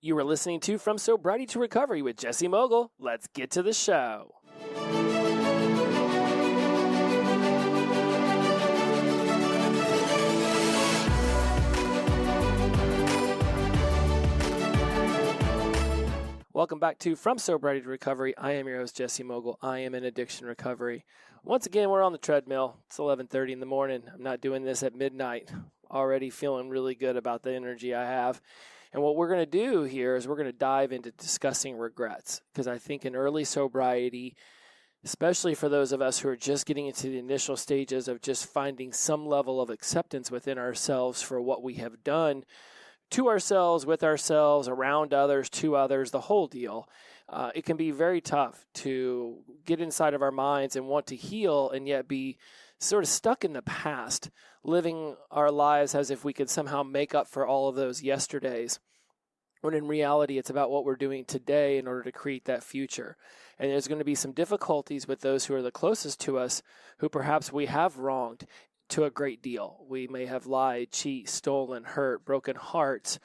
You are listening to From Sobriety to Recovery with Jesse Mogul. Let's get to the show. Welcome back to From Sobriety to Recovery. I am your host, Jesse Mogul. I am in addiction recovery. Once again, we're on the treadmill. It's 11:30 in the morning. I'm not doing this at midnight. Already feeling really good about the energy I have. And what we're going to do here is we're going to dive into discussing regrets, because I think in early sobriety, especially for those of us who are just getting into the initial stages of just finding some level of acceptance within ourselves for what we have done to ourselves, with ourselves, around others, to others, the whole deal, it can be very tough to get inside of our minds and want to heal and yet be sort of stuck in the past, living our lives as if we could somehow make up for all of those yesterdays, when in reality it's about what we're doing today in order to create that future. And there's going to be some difficulties with those who are the closest to us, who perhaps we have wronged to a great deal. We may have lied, cheated, stolen, hurt, broken hearts,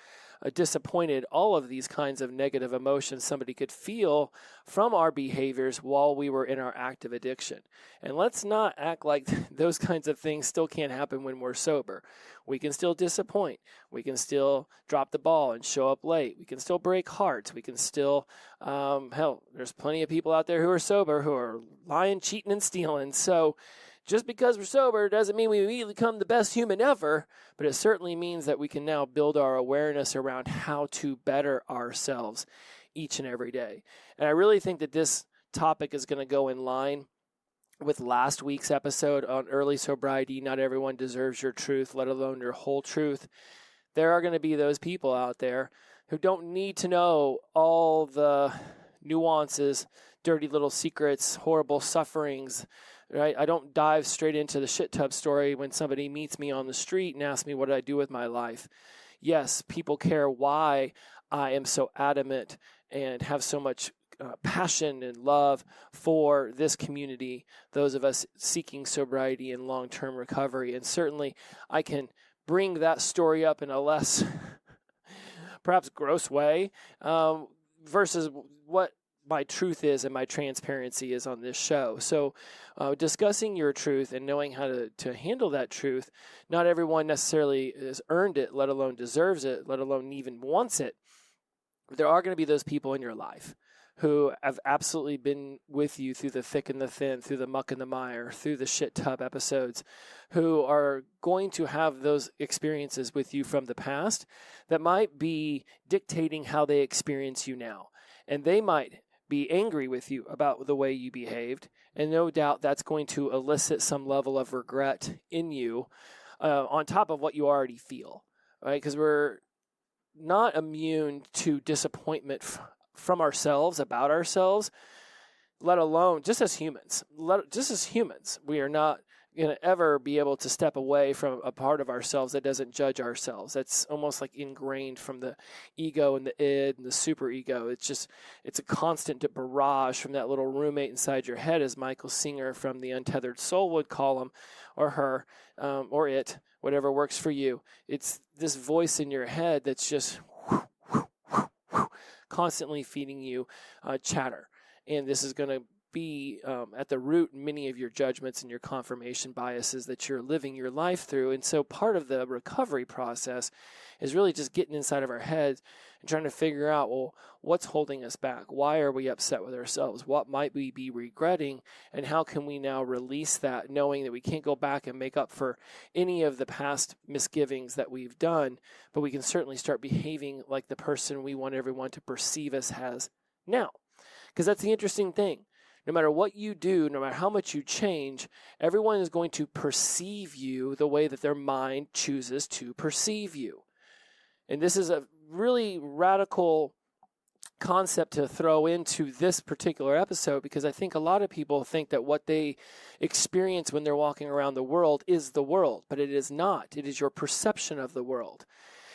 disappointed, all of these kinds of negative emotions somebody could feel from our behaviors while we were in our active addiction. And let's not act like those kinds of things still can't happen when we're sober. We can still disappoint. We can still drop the ball and show up late. We can still break hearts. We can still, there's plenty of people out there who are sober who are lying, cheating, and stealing. So just because we're sober doesn't mean we immediately become the best human ever, but it certainly means that we can now build our awareness around how to better ourselves each and every day. And I really think that this topic is going to go in line with last week's episode on early sobriety. Not everyone deserves your truth, let alone your whole truth. There are going to be those people out there who don't need to know all the nuances, dirty little secrets, horrible sufferings, right? I don't dive straight into the shit tub story when somebody meets me on the street and asks me what I do with my life. Yes, people care why I am so adamant and have so much passion and love for this community, those of us seeking sobriety and long-term recovery. And certainly I can bring that story up in a less perhaps gross way versus what my truth is and my transparency is on this show. So discussing your truth and knowing how to handle that truth, not everyone necessarily has earned it, let alone deserves it, let alone even wants it. There are going to be those people in your life who have absolutely been with you through the thick and the thin, through the muck and the mire, through the shit tub episodes, who are going to have those experiences with you from the past that might be dictating how they experience you now. And they might be angry with you about the way you behaved, and no doubt that's going to elicit some level of regret in you on top of what you already feel, right? Because we're not immune to disappointment from ourselves, about ourselves, let alone just as humans. We are not going to ever be able to step away from a part of ourselves that doesn't judge ourselves. That's almost like ingrained from the ego and the id and the superego. It's a constant barrage from that little roommate inside your head, as Michael Singer from The Untethered Soul would call him, or her, or it, whatever works for you. It's this voice in your head that's just constantly feeding you chatter. And this is going to be at the root in many of your judgments and your confirmation biases that you're living your life through. And so part of the recovery process is really just getting inside of our heads and trying to figure out, well, what's holding us back? Why are we upset with ourselves? What might we be regretting? And how can we now release that, knowing that we can't go back and make up for any of the past misgivings that we've done, but we can certainly start behaving like the person we want everyone to perceive us as now. Because that's the interesting thing. No matter what you do, no matter how much you change, everyone is going to perceive you the way that their mind chooses to perceive you. And this is a really radical concept to throw into this particular episode, because I think a lot of people think that what they experience when they're walking around the world is the world, but it is not. It is your perception of the world.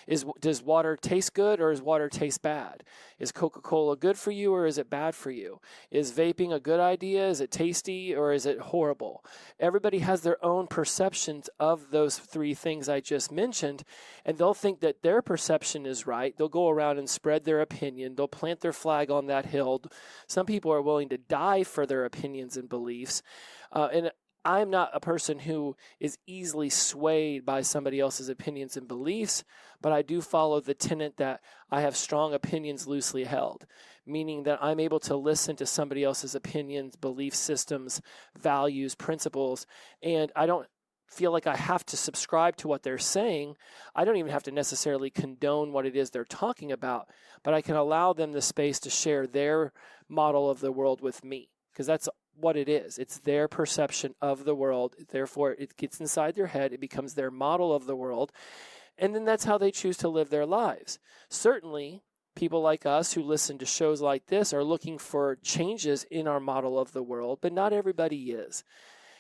Does water taste good or does water taste bad? Is Coca-Cola good for you or is it bad for you? Is vaping a good idea? Is it tasty or is it horrible? Everybody has their own perceptions of those three things I just mentioned, and they'll think that their perception is right. They'll go around and spread their opinion. They'll plant their flag on that hill. Some people are willing to die for their opinions and beliefs. And I'm not a person who is easily swayed by somebody else's opinions and beliefs, but I do follow the tenet that I have strong opinions loosely held, meaning that I'm able to listen to somebody else's opinions, belief systems, values, principles, and I don't feel like I have to subscribe to what they're saying. I don't even have to necessarily condone what it is they're talking about, but I can allow them the space to share their model of the world with me, because that's what it is. It's their perception of the world. Therefore, it gets inside their head. It becomes their model of the world. And then that's how they choose to live their lives. Certainly, people like us who listen to shows like this are looking for changes in our model of the world, but not everybody is.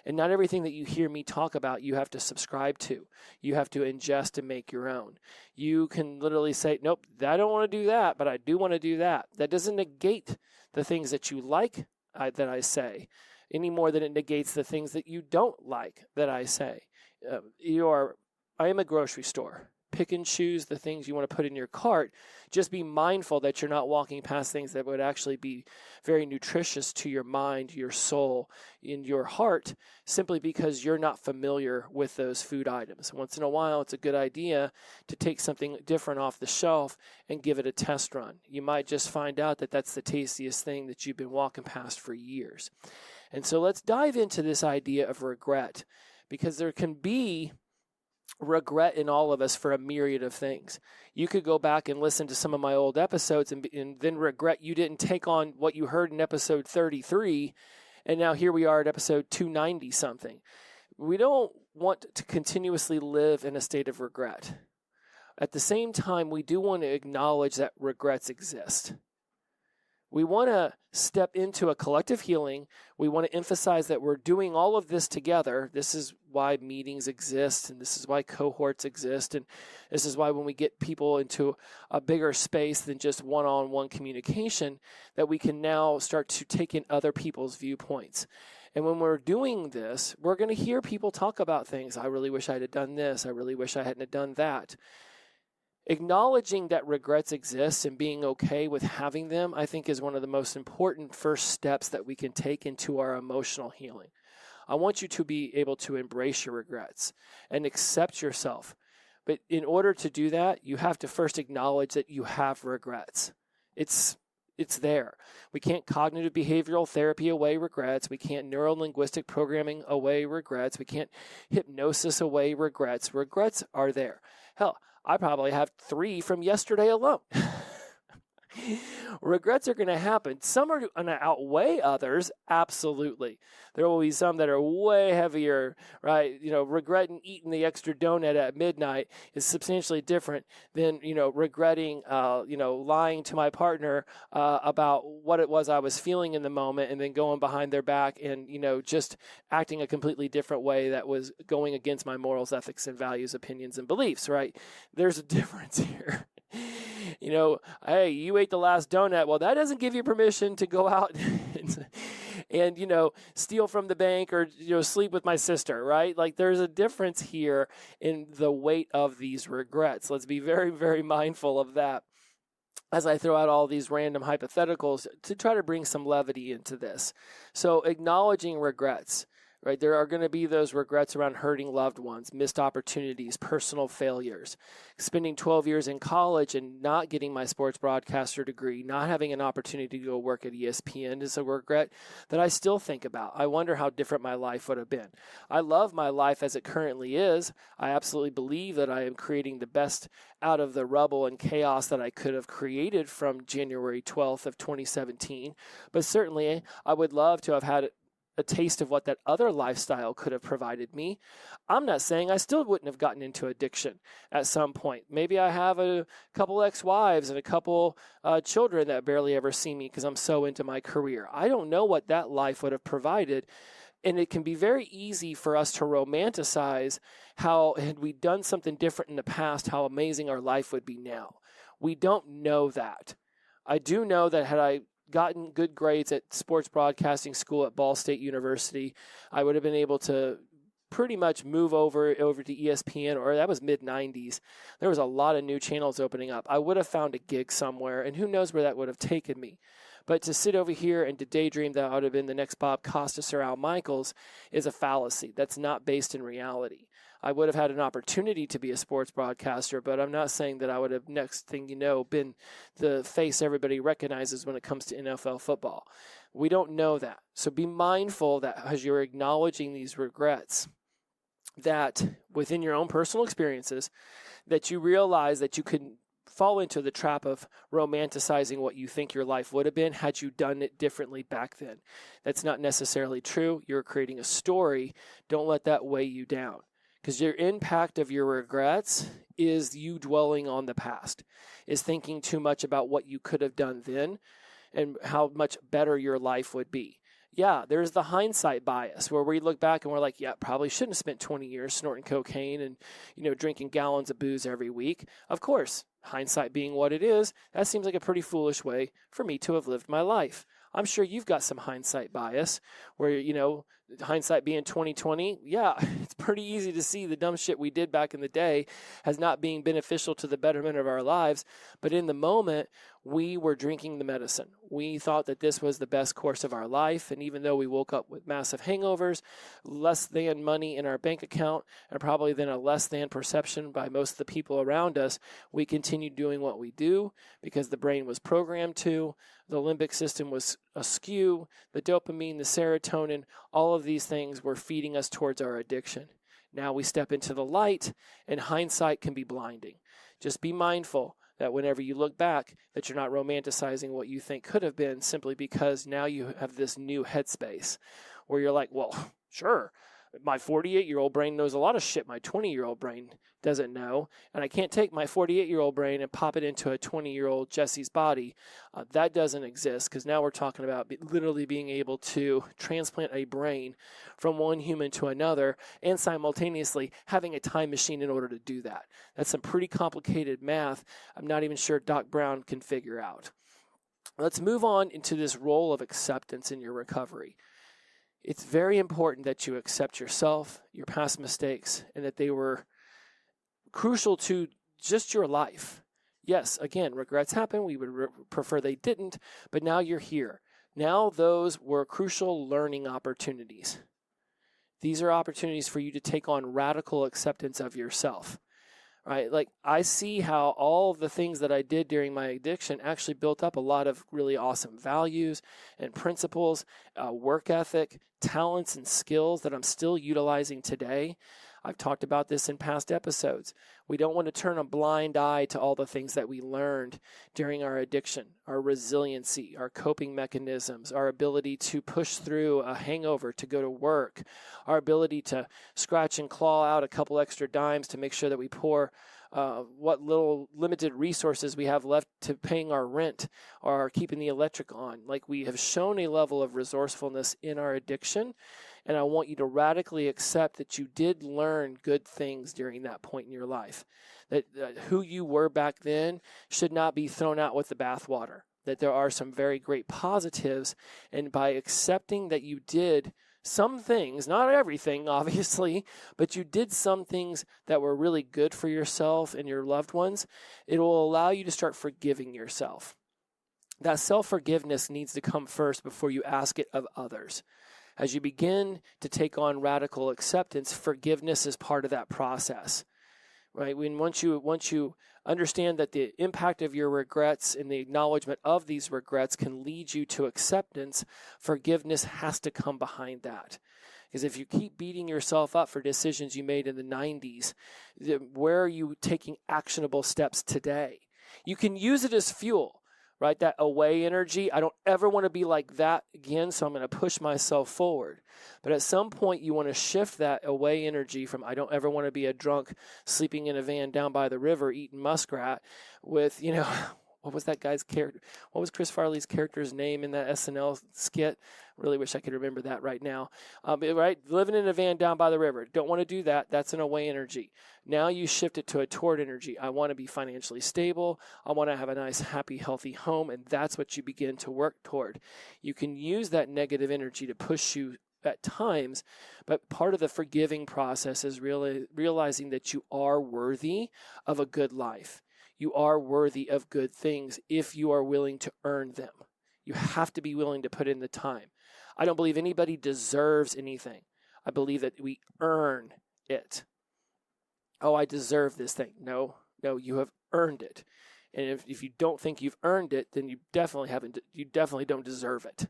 And not everything that you hear me talk about, you have to subscribe to. You have to ingest and make your own. You can literally say, nope, I don't want to do that, but I do want to do that. That doesn't negate the things that you like that I say, any more than it negates the things that you don't like that I say. I am a grocery store. Pick and choose the things you want to put in your cart. Just be mindful that you're not walking past things that would actually be very nutritious to your mind, your soul, and your heart, simply because you're not familiar with those food items. Once in a while, it's a good idea to take something different off the shelf and give it a test run. You might just find out that that's the tastiest thing that you've been walking past for years. And so let's dive into this idea of regret, because there can be regret in all of us for a myriad of things. You could go back and listen to some of my old episodes and then regret you didn't take on what you heard in episode 33, and now here we are at episode 290 something. We don't want to continuously live in a state of regret. At the same time, we do want to acknowledge that regrets exist. We want to step into a collective healing. We want to emphasize that we're doing all of this together. This is why meetings exist, and this is why cohorts exist, and this is why when we get people into a bigger space than just one-on-one communication, that we can now start to take in other people's viewpoints. And when we're doing this, we're going to hear people talk about things. I really wish I had done this. I really wish I hadn't have done that. Acknowledging that regrets exist and being okay with having them, I think, is one of the most important first steps that we can take into our emotional healing. I want you to be able to embrace your regrets and accept yourself. But in order to do that, you have to first acknowledge that you have regrets. It's there. We can't cognitive behavioral therapy away regrets. We can't neuro-linguistic programming away regrets. We can't hypnosis away regrets. Regrets are there. Hell, I probably have 3 from yesterday alone. Regrets are going to happen. Some are going to outweigh others, absolutely. There will be some that are way heavier, right? Regretting eating the extra donut at midnight is substantially different than, regretting, lying to my partner about what it was I was feeling in the moment and then going behind their back and, just acting a completely different way that was going against my morals, ethics, and values, opinions, and beliefs, right? There's a difference here. Hey, you ate the last donut. Well, that doesn't give you permission to go out and steal from the bank or, sleep with my sister, right? Like, there's a difference here in the weight of these regrets. Let's be very, very mindful of that as I throw out all these random hypotheticals to try to bring some levity into this. So acknowledging regrets. Right, there are going to be those regrets around hurting loved ones, missed opportunities, personal failures. Spending 12 years in college and not getting my sports broadcaster degree, not having an opportunity to go work at ESPN is a regret that I still think about. I wonder how different my life would have been. I love my life as it currently is. I absolutely believe that I am creating the best out of the rubble and chaos that I could have created from January 12th of 2017. But certainly, I would love to have had a taste of what that other lifestyle could have provided me. I'm not saying I still wouldn't have gotten into addiction at some point. Maybe I have a couple ex-wives and a couple children that barely ever see me because I'm so into my career. I don't know what that life would have provided And it can be very easy for us to romanticize how, had we done something different in the past, how amazing our life would be now. We don't know that. I do know that had I gotten good grades at sports broadcasting school at Ball State University, I would have been able to pretty much move over to ESPN, or that was mid-90s. There was a lot of new channels opening up. I would have found a gig somewhere, and who knows where that would have taken me. But to sit over here and to daydream that I would have been the next Bob Costas or Al Michaels is a fallacy. That's not based in reality. I would have had an opportunity to be a sports broadcaster, but I'm not saying that I would have, next thing you know, been the face everybody recognizes when it comes to NFL football. We don't know that. So be mindful that as you're acknowledging these regrets, that within your own personal experiences, that you realize that you could fall into the trap of romanticizing what you think your life would have been had you done it differently back then. That's not necessarily true. You're creating a story. Don't let that weigh you down, because your impact of your regrets is you dwelling on the past, is thinking too much about what you could have done then and how much better your life would be. Yeah, there's the hindsight bias where we look back and we're like, yeah, probably shouldn't have spent 20 years snorting cocaine and, drinking gallons of booze every week. Of course, hindsight being what it is, that seems like a pretty foolish way for me to have lived my life. I'm sure you've got some hindsight bias where, hindsight being 2020. Yeah, it's pretty easy to see the dumb shit we did back in the day as not being beneficial to the betterment of our lives. But in the moment, we were drinking the medicine. We thought that this was the best course of our life. And even though we woke up with massive hangovers, less than money in our bank account, and probably then a less than perception by most of the people around us, we continued doing what we do because the brain was programmed to. The limbic system was askew. The dopamine, the serotonin, all of these things were feeding us towards our addiction. Now we step into the light, and hindsight can be blinding. Just be mindful that whenever you look back, that you're not romanticizing what you think could have been simply because now you have this new headspace where you're like, well, sure, my 48-year-old brain knows a lot of shit my 20-year-old brain doesn't know, and I can't take my 48-year-old brain and pop it into a 20-year-old Jesse's body. That doesn't exist, because now we're talking about literally being able to transplant a brain from one human to another and simultaneously having a time machine in order to do that. That's some pretty complicated math I'm not even sure Doc Brown can figure out. Let's move on into this role of acceptance in your recovery. It's very important that you accept yourself, your past mistakes, and that they were crucial to just your life. Yes, again, regrets happen. We would prefer they didn't, but now you're here. Now those were crucial learning opportunities. These are opportunities for you to take on radical acceptance of yourself. Right? Like, I see how all of the things that I did during my addiction actually built up a lot of really awesome values and principles, work ethic, talents and skills that I'm still utilizing today. I've talked about this in past episodes. We don't want to turn a blind eye to all the things that we learned during our addiction, our resiliency, our coping mechanisms, our ability to push through a hangover to go to work, our ability to scratch and claw out a couple extra dimes to make sure that we pour what little limited resources we have left to paying our rent or keeping the electric on. Like, we have shown a level of resourcefulness in our addiction, and I want you to radically accept that you did learn good things during that point in your life, that who you were back then should not be thrown out with the bathwater, that there are some very great positives, and by accepting that you did some things, not everything, obviously, but you did some things that were really good for yourself and your loved ones, it will allow you to start forgiving yourself. That self-forgiveness needs to come first before you ask it of others. As you begin to take on radical acceptance, forgiveness is part of that process, right? Once you understand that the impact of your regrets and the acknowledgement of these regrets can lead you to acceptance, forgiveness has to come behind that. Because if you keep beating yourself up for decisions you made in the 90s, where are you taking actionable steps today? You can use it as fuel, right? That away energy. I don't ever want to be like that again, so I'm going to push myself forward. But at some point, you want to shift that away energy from I don't ever want to be a drunk sleeping in a van down by the river eating muskrat with, what was that guy's character? What was Chris Farley's character's name in that SNL skit? Really wish I could remember that right now. Right, living in a van down by the river. Don't want to do that. That's an away energy. Now you shift it to a toward energy. I want to be financially stable. I want to have a nice, happy, healthy home, and that's what you begin to work toward. You can use that negative energy to push you at times, but part of the forgiving process is really realizing that you are worthy of a good life. You are worthy of good things if you are willing to earn them. You have to be willing to put in the time. I don't believe anybody deserves anything. I believe that we earn it. Oh, I deserve this thing. No, you have earned it. And if you don't think you've earned it, then you definitely don't deserve it.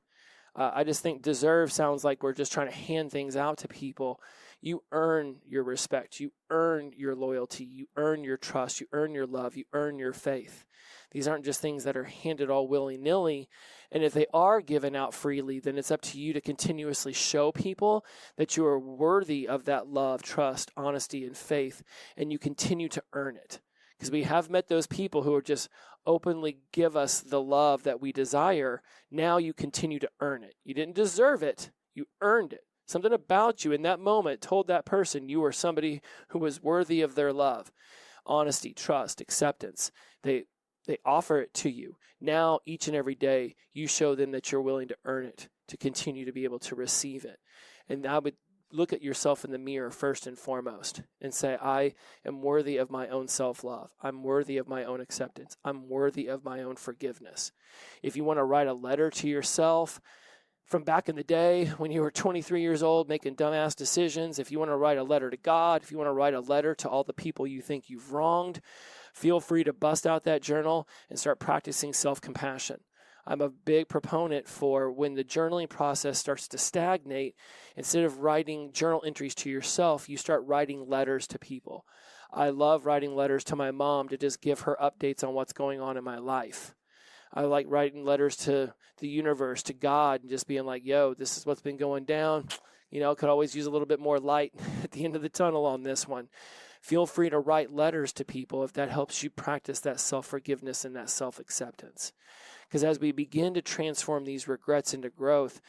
I just think deserve sounds like we're just trying to hand things out to people. You earn your respect. You earn your loyalty. You earn your trust. You earn your love. You earn your faith. These aren't just things that are handed all willy-nilly. And if they are given out freely, then it's up to you to continuously show people that you are worthy of that love, trust, honesty, and faith, and you continue to earn it. Because we have met those people who are just openly give us the love that we desire. Now you continue to earn it. You didn't deserve it. You earned it. Something about you in that moment told that person you were somebody who was worthy of their love, honesty, trust, acceptance. They offer it to you. Now, each and every day, you show them that you're willing to earn it, to continue to be able to receive it. And I would look at yourself in the mirror first and foremost and say, I am worthy of my own self-love. I'm worthy of my own acceptance. I'm worthy of my own forgiveness. If you want to write a letter to yourself from back in the day when you were 23 years old making dumbass decisions, if you want to write a letter to God, if you want to write a letter to all the people you think you've wronged, feel free to bust out that journal and start practicing self-compassion. I'm a big proponent for when the journaling process starts to stagnate, instead of writing journal entries to yourself, you start writing letters to people. I love writing letters to my mom to just give her updates on what's going on in my life. I like writing letters to the universe, to God, and just being like, yo, this is what's been going down. Could always use a little bit more light at the end of the tunnel on this one. Feel free to write letters to people if that helps you practice that self-forgiveness and that self-acceptance. Because as we begin to transform these regrets into growth,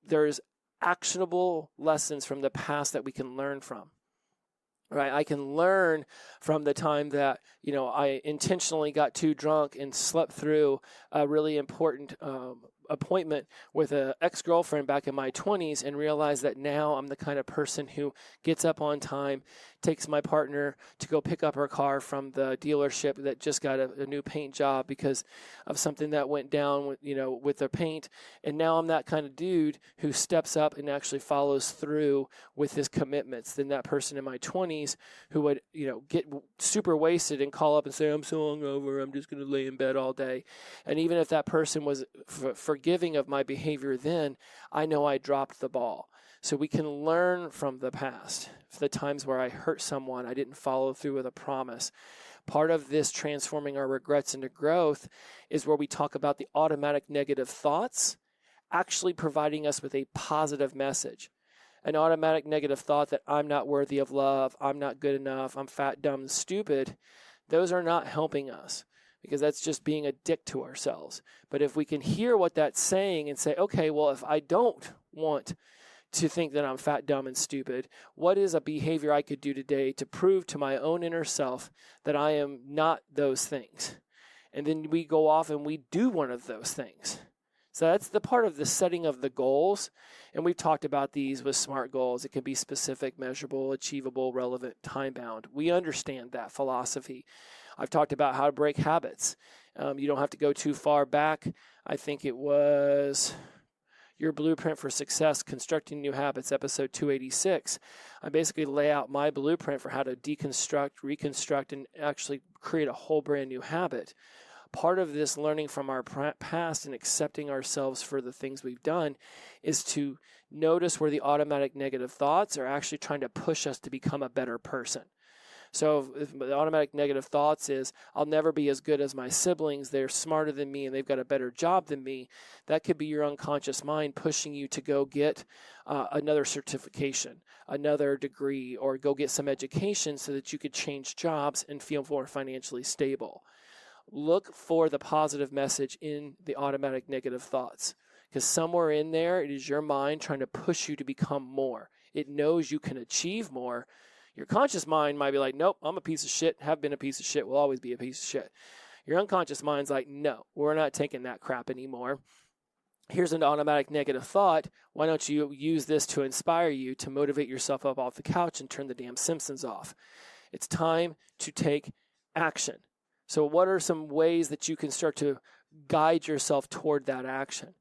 there's actionable lessons from the past that we can learn from. Right? I can learn from the time that, I intentionally got too drunk and slept through a really important appointment with an ex-girlfriend back in my 20s and realize that now I'm the kind of person who gets up on time, takes my partner to go pick up her car from the dealership that just got a new paint job because of something that went down with their paint. And now I'm that kind of dude who steps up and actually follows through with his commitments than that person in my 20s who would, get super wasted and call up and say, I'm so hungover, I'm just going to lay in bed all day. And even if that person was forgiving of my behavior then, I know I dropped the ball. So we can learn from the past. The times where I hurt someone, I didn't follow through with a promise. Part of this transforming our regrets into growth is where we talk about the automatic negative thoughts actually providing us with a positive message. An automatic negative thought that I'm not worthy of love, I'm not good enough, I'm fat, dumb, and stupid, those are not helping us, because that's just being a dick to ourselves. But if we can hear what that's saying and say, okay, well, if I don't want to think that I'm fat, dumb, and stupid, what is a behavior I could do today to prove to my own inner self that I am not those things? And then we go off and we do one of those things. So that's the part of the setting of the goals. And we've talked about these with SMART goals. It can be specific, measurable, achievable, relevant, time-bound. We understand that philosophy. I've talked about how to break habits. You don't have to go too far back. I think it was Your Blueprint for Success, Constructing New Habits, episode 286. I basically lay out my blueprint for how to deconstruct, reconstruct, and actually create a whole brand new habit. Part of this learning from our past and accepting ourselves for the things we've done is to notice where the automatic negative thoughts are actually trying to push us to become a better person. So if the automatic negative thoughts is, I'll never be as good as my siblings, they're smarter than me and they've got a better job than me, that could be your unconscious mind pushing you to go get another certification, another degree, or go get some education so that you could change jobs and feel more financially stable. look for the positive message in the automatic negative thoughts, because somewhere in there, it is your mind trying to push you to become more. It knows you can achieve more. Your conscious mind might be like, nope, I'm a piece of shit, have been a piece of shit, will always be a piece of shit. Your unconscious mind's like, no, we're not taking that crap anymore. Here's an automatic negative thought. Why don't you use this to inspire you to motivate yourself up off the couch and turn the damn Simpsons off? It's time to take action. So what are some ways that you can start to guide yourself toward that action?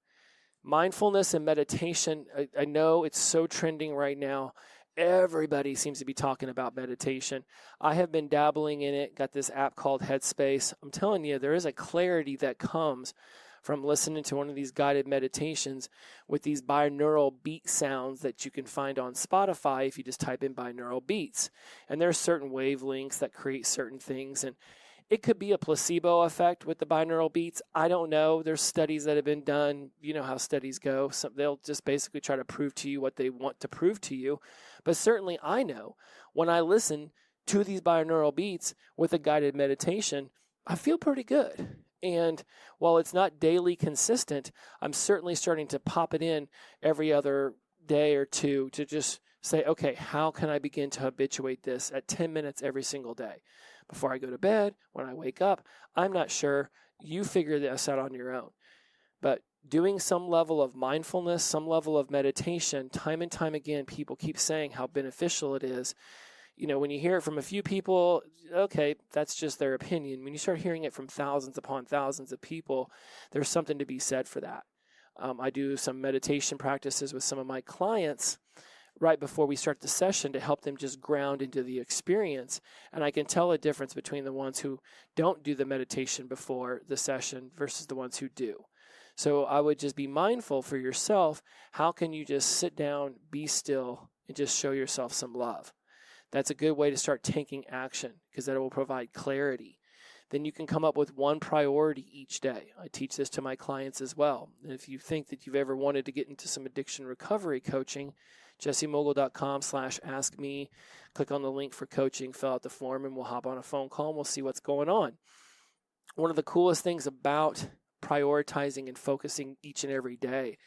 Mindfulness and meditation, I know it's so trending right now. Everybody seems to be talking about meditation. I have been dabbling in it, got this app called Headspace. I'm telling you, there is a clarity that comes from listening to one of these guided meditations with these binaural beat sounds that you can find on Spotify if you just type in binaural beats. And there are certain wavelengths that create certain things, and it could be a placebo effect with the binaural beats. I don't know. There's studies that have been done. You know how studies go. So they'll just basically try to prove to you what they want to prove to you. But certainly I know when I listen to these binaural beats with a guided meditation, I feel pretty good. And while it's not daily consistent, I'm certainly starting to pop it in every other day or two to just say, okay, how can I begin to habituate this at 10 minutes every single day? Before I go to bed, when I wake up, I'm not sure. You figure this out on your own. But doing some level of mindfulness, some level of meditation, time and time again, people keep saying how beneficial it is. You know, when you hear it from a few people, okay, that's just their opinion. When you start hearing it from thousands upon thousands of people, there's something to be said for that. I do some meditation practices with some of my clients right before we start the session to help them just ground into the experience. And I can tell a difference between the ones who don't do the meditation before the session versus the ones who do. So I would just be mindful for yourself. How can you just sit down, be still, and just show yourself some love? That's a good way to start taking action, because that will provide clarity. Then you can come up with one priority each day. I teach this to my clients as well. And if you think that you've ever wanted to get into some addiction recovery coaching, jessemogul.com/askme. Click on the link for coaching, fill out the form, and we'll hop on a phone call and we'll see what's going on. One of the coolest things about prioritizing and focusing each and every day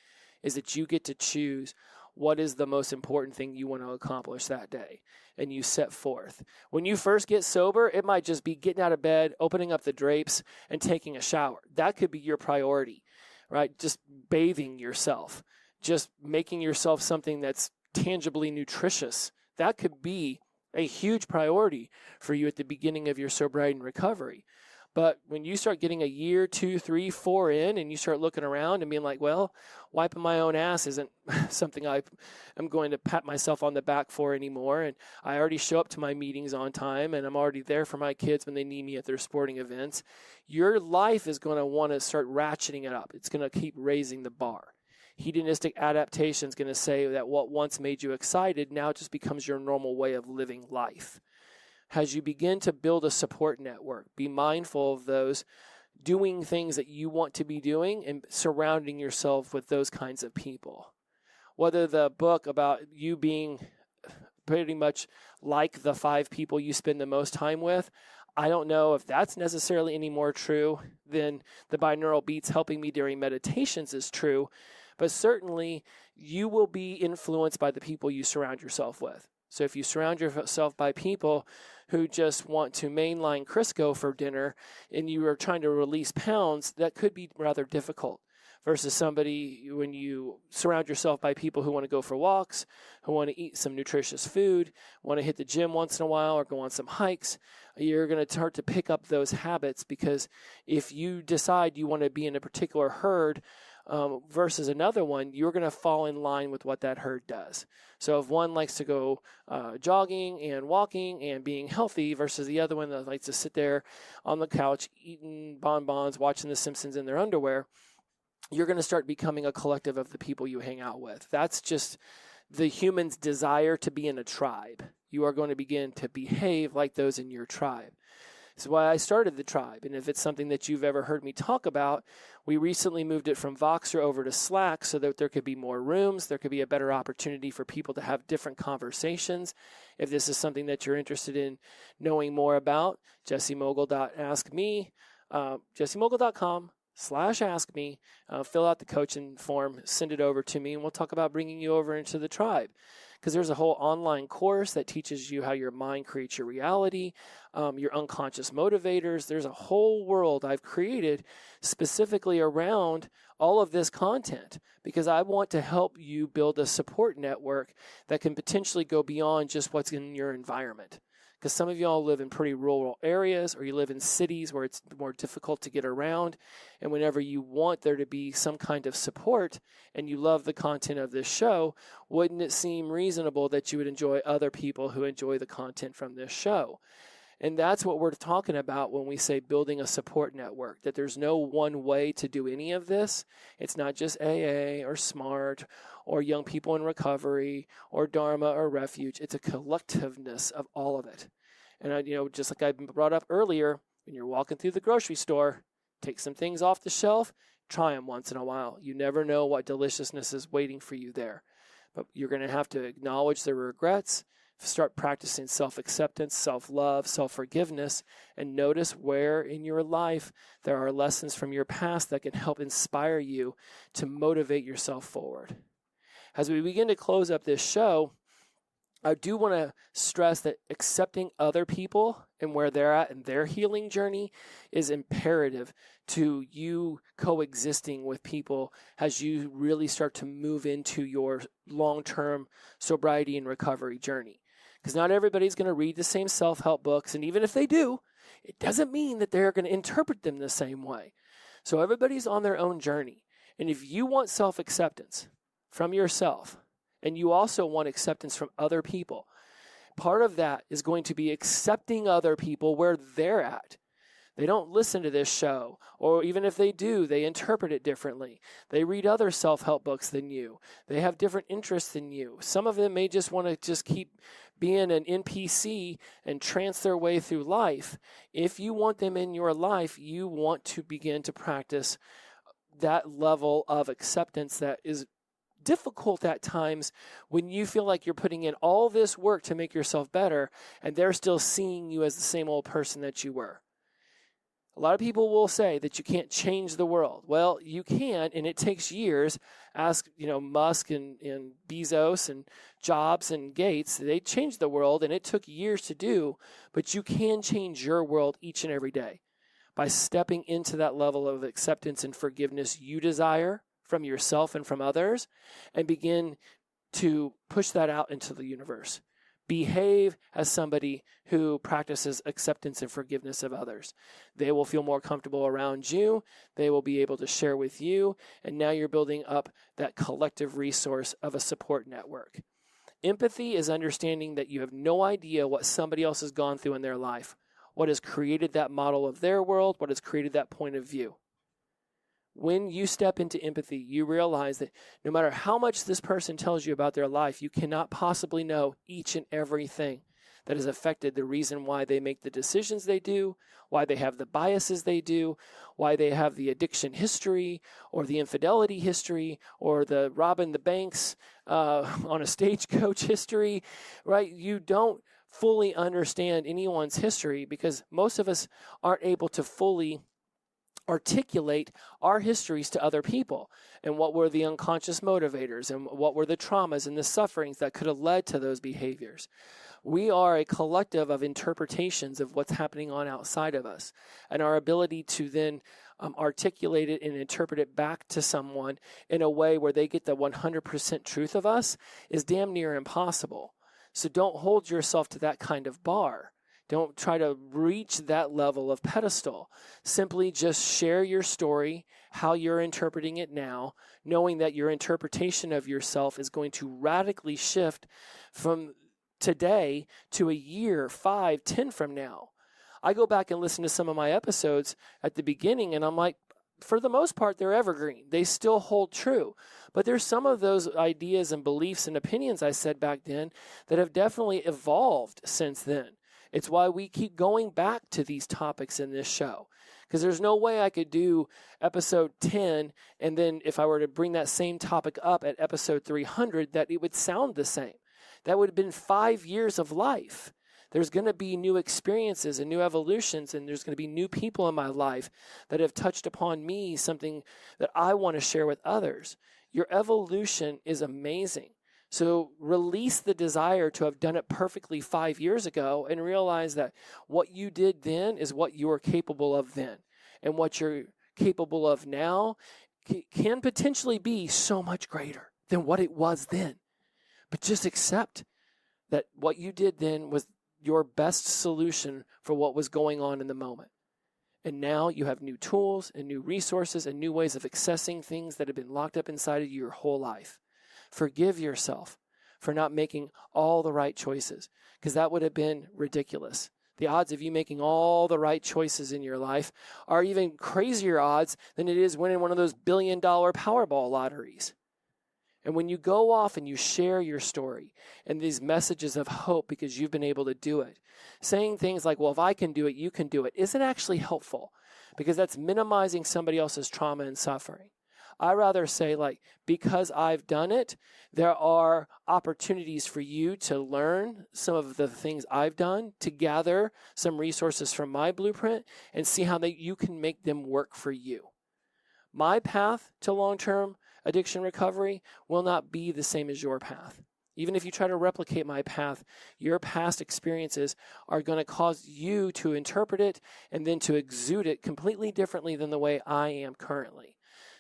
is that you get to choose what is the most important thing you want to accomplish that day, and you set forth. When you first get sober, it might just be getting out of bed, opening up the drapes, and taking a shower. That could be your priority, right? Just bathing yourself, just making yourself something that's tangibly nutritious. That could be a huge priority for you at the beginning of your sobriety and recovery. But when you start getting a year, 2, 3, 4 in, and you start looking around and being like, well, wiping my own ass isn't something I am going to pat myself on the back for anymore. And I already show up to my meetings on time, and I'm already there for my kids when they need me at their sporting events. Your life is going to want to start ratcheting it up. It's going to keep raising the bar. Hedonistic adaptation is going to say that what once made you excited now just becomes your normal way of living life. As you begin to build a support network, be mindful of those doing things that you want to be doing and surrounding yourself with those kinds of people. Whether the book about you being pretty much like the 5 people you spend the most time with, I don't know if that's necessarily any more true than the binaural beats helping me during meditations is true, but certainly you will be influenced by the people you surround yourself with. So if you surround yourself by people who just want to mainline Crisco for dinner and you are trying to release pounds, that could be rather difficult. Versus somebody, when you surround yourself by people who want to go for walks, who want to eat some nutritious food, want to hit the gym once in a while or go on some hikes, you're going to start to pick up those habits, because if you decide you want to be in a particular herd versus another one, you're going to fall in line with what that herd does. So if one likes to go jogging and walking and being healthy versus the other one that likes to sit there on the couch eating bonbons, watching The Simpsons in their underwear, you're going to start becoming a collective of the people you hang out with. That's just the human's desire to be in a tribe. You are going to begin to behave like those in your tribe. That's why I started the tribe. And if it's something that you've ever heard me talk about, we recently moved it from Voxer over to Slack so that there could be more rooms. There could be a better opportunity for people to have different conversations. If this is something that you're interested in knowing more about, jessemogul.askme. jessymogul.com/ask me, fill out the coaching form, send it over to me, and we'll talk about bringing you over into the tribe. Because there's a whole online course that teaches you how your mind creates your reality, your unconscious motivators. There's a whole world I've created specifically around all of this content because I want to help you build a support network that can potentially go beyond just what's in your environment. Because some of y'all live in pretty rural areas or you live in cities where it's more difficult to get around. And whenever you want there to be some kind of support and you love the content of this show, wouldn't it seem reasonable that you would enjoy other people who enjoy the content from this show? And that's what we're talking about when we say building a support network, that there's no one way to do any of this. It's not just AA or SMART or young people in recovery or Dharma or refuge. It's a collectiveness of all of it. And, just like I brought up earlier, when you're walking through the grocery store, take some things off the shelf, try them once in a while. You never know what deliciousness is waiting for you there. But you're going to have to acknowledge the regrets, start practicing self-acceptance, self-love, self-forgiveness, and notice where in your life there are lessons from your past that can help inspire you to motivate yourself forward. As we begin to close up this show, I do want to stress that accepting other people and where they're at in their healing journey is imperative to you coexisting with people as you really start to move into your long-term sobriety and recovery journey. Because not everybody's going to read the same self-help books, and even if they do, it doesn't mean that they're going to interpret them the same way. So everybody's on their own journey. And if you want self-acceptance from yourself, and you also want acceptance from other people, part of that is going to be accepting other people where they're at. They don't listen to this show, or even if they do, they interpret it differently. They read other self-help books than you. They have different interests than you. Some of them may just want to just keep being an NPC and trance their way through life. If you want them in your life, you want to begin to practice that level of acceptance that is difficult at times when you feel like you're putting in all this work to make yourself better and they're still seeing you as the same old person that you were. A lot of people will say that you can't change the world. Well, you can, and it takes years. Ask, Musk and Bezos and Jobs and Gates. They changed the world, and it took years to do. But you can change your world each and every day by stepping into that level of acceptance and forgiveness you desire from yourself and from others, and begin to push that out into the universe. Behave as somebody who practices acceptance and forgiveness of others. They will feel more comfortable around you. They will be able to share with you. And now you're building up that collective resource of a support network. Empathy is understanding that you have no idea what somebody else has gone through in their life, what has created that model of their world, what has created that point of view. When you step into empathy, you realize that no matter how much this person tells you about their life, you cannot possibly know each and everything that has affected the reason why they make the decisions they do, why they have the biases they do, why they have the addiction history or the infidelity history or the robbing the banks on a stagecoach history, right? You don't fully understand anyone's history because most of us aren't able to fully articulate our histories to other people and what were the unconscious motivators and what were the traumas and the sufferings that could have led to those behaviors. We are a collective of interpretations of what's happening on outside of us, and our ability to then articulate it and interpret it back to someone in a way where they get the 100% truth of us is damn near impossible. So don't hold yourself to that kind of bar. Don't try to reach that level of pedestal. Simply just share your story, how you're interpreting it now, knowing that your interpretation of yourself is going to radically shift from today to a year, 5, 10 from now. I go back and listen to some of my episodes at the beginning, and I'm like, for the most part, they're evergreen. They still hold true. But there's some of those ideas and beliefs and opinions I said back then that have definitely evolved since then. It's why we keep going back to these topics in this show. Because there's no way I could do episode 10, and then if I were to bring that same topic up at episode 300, that it would sound the same. That would have been 5 years of life. There's going to be new experiences and new evolutions, and there's going to be new people in my life that have touched upon me, something that I want to share with others. Your evolution is amazing. So release the desire to have done it perfectly 5 years ago and realize that what you did then is what you were capable of then. And what you're capable of now can potentially be so much greater than what it was then. But just accept that what you did then was your best solution for what was going on in the moment. And now you have new tools and new resources and new ways of accessing things that have been locked up inside of you your whole life. Forgive yourself for not making all the right choices, because that would have been ridiculous. The odds of you making all the right choices in your life are even crazier odds than it is winning one of those $1 billion Powerball lotteries. And when you go off and you share your story and these messages of hope because you've been able to do it, saying things like, well, if I can do it, you can do it, isn't actually helpful, because that's minimizing somebody else's trauma and suffering. I rather say, like, because I've done it, there are opportunities for you to learn some of the things I've done, to gather some resources from my blueprint and see how you can make them work for you. My path to long-term addiction recovery will not be the same as your path. Even if you try to replicate my path, your past experiences are going to cause you to interpret it and then to exude it completely differently than the way I am currently.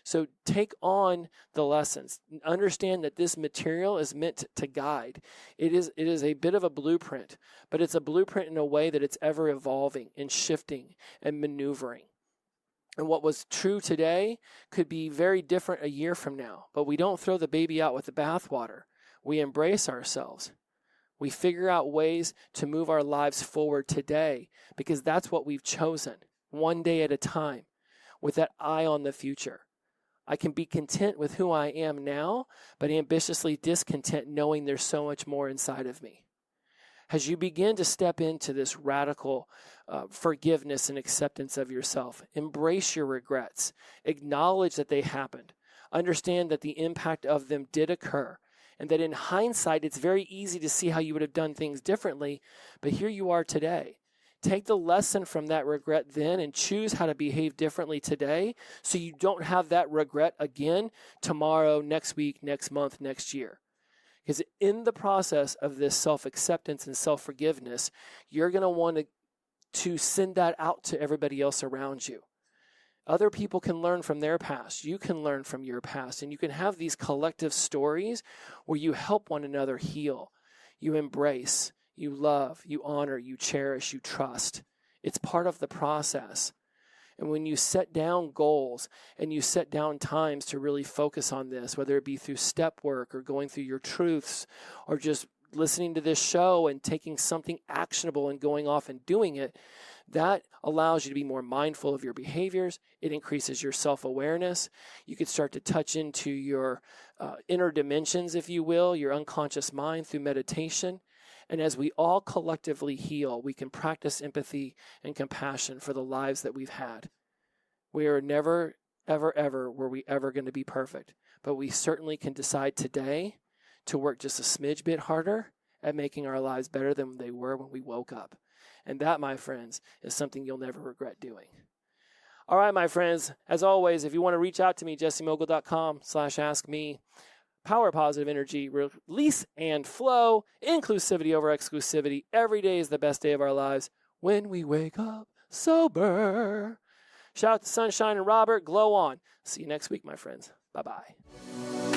So take on the lessons. Understand that this material is meant to guide. It is a bit of a blueprint, but it's a blueprint in a way that it's ever evolving and shifting and maneuvering. And what was true today could be very different a year from now. But we don't throw the baby out with the bathwater. We embrace ourselves. We figure out ways to move our lives forward today, because that's what we've chosen, one day at a time, with that eye on the future. I can be content with who I am now, but ambitiously discontent knowing there's so much more inside of me. As you begin to step into this radical forgiveness and acceptance of yourself, embrace your regrets, acknowledge that they happened, understand that the impact of them did occur, and that in hindsight, it's very easy to see how you would have done things differently, but here you are today. Take the lesson from that regret then and choose how to behave differently today so you don't have that regret again tomorrow, next week, next month, next year. Because in the process of this self-acceptance and self-forgiveness, you're going to want to send that out to everybody else around you. Other people can learn from their past. You can learn from your past. And you can have these collective stories where you help one another heal. You embrace, you love, you honor, you cherish, you trust. It's part of the process. And when you set down goals and you set down times to really focus on this, whether it be through step work or going through your truths or just listening to this show and taking something actionable and going off and doing it, that allows you to be more mindful of your behaviors. It increases your self-awareness. You could start to touch into your inner dimensions, if you will, your unconscious mind through meditation. And as we all collectively heal, we can practice empathy and compassion for the lives that we've had. We are never, ever, ever were we ever going to be perfect. But we certainly can decide today to work just a smidge bit harder at making our lives better than they were when we woke up. And that, my friends, is something you'll never regret doing. All right, my friends, as always, if you want to reach out to me, jessemogul.com/askme. Power positive energy, release and flow, inclusivity over exclusivity. Every day is the best day of our lives when we wake up sober. Shout out to Sunshine and Robert. Glow on. See you next week, my friends. Bye-bye.